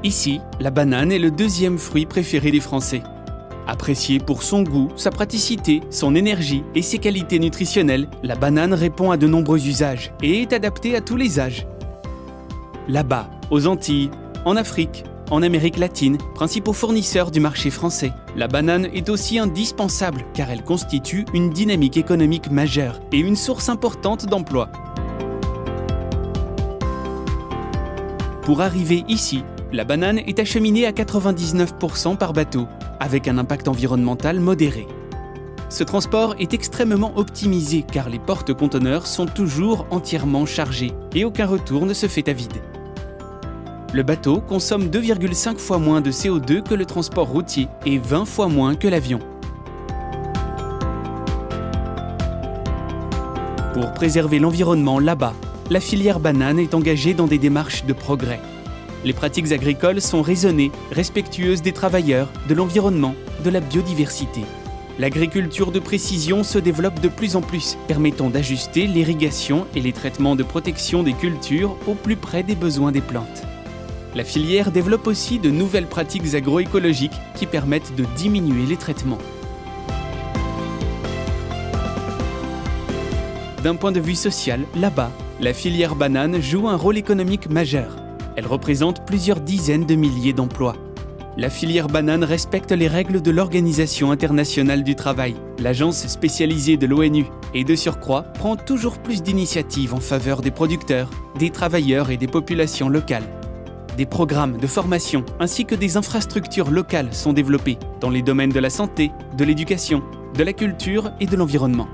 Ici, la banane est le deuxième fruit préféré des Français. Appréciée pour son goût, sa praticité, son énergie et ses qualités nutritionnelles, la banane répond à de nombreux usages et est adaptée à tous les âges. Là-bas, aux Antilles, en Afrique, en Amérique latine, principaux fournisseurs du marché français, la banane est aussi indispensable car elle constitue une dynamique économique majeure et une source importante d'emplois. Pour arriver ici, la banane est acheminée à 99% par bateau, avec un impact environnemental modéré. Ce transport est extrêmement optimisé car les porte-conteneurs sont toujours entièrement chargés et aucun retour ne se fait à vide. Le bateau consomme 2,5 fois moins de CO2 que le transport routier et 20 fois moins que l'avion. Pour préserver l'environnement là-bas, la filière banane est engagée dans des démarches de progrès. Les pratiques agricoles sont raisonnées, respectueuses des travailleurs, de l'environnement, de la biodiversité. L'agriculture de précision se développe de plus en plus, permettant d'ajuster l'irrigation et les traitements de protection des cultures au plus près des besoins des plantes. La filière développe aussi de nouvelles pratiques agroécologiques qui permettent de diminuer les traitements. D'un point de vue social, là-bas, la filière banane joue un rôle économique majeur. Elle représente plusieurs dizaines de milliers d'emplois. La filière banane respecte les règles de l'Organisation internationale du travail, l'agence spécialisée de l'ONU, et de surcroît prend toujours plus d'initiatives en faveur des producteurs, des travailleurs et des populations locales. Des programmes de formation ainsi que des infrastructures locales sont développés dans les domaines de la santé, de l'éducation, de la culture et de l'environnement.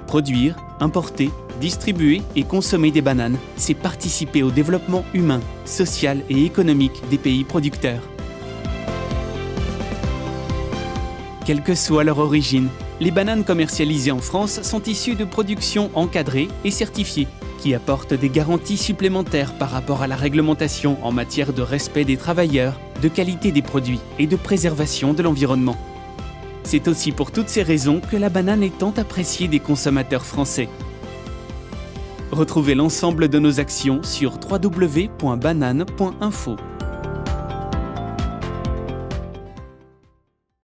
Produire, importer, distribuer et consommer des bananes, c'est participer au développement humain, social et économique des pays producteurs. Quelle que soit leur origine, les bananes commercialisées en France sont issues de productions encadrées et certifiées, qui apportent des garanties supplémentaires par rapport à la réglementation en matière de respect des travailleurs, de qualité des produits et de préservation de l'environnement. C'est aussi pour toutes ces raisons que la banane est tant appréciée des consommateurs français. Retrouvez l'ensemble de nos actions sur www.banane.info.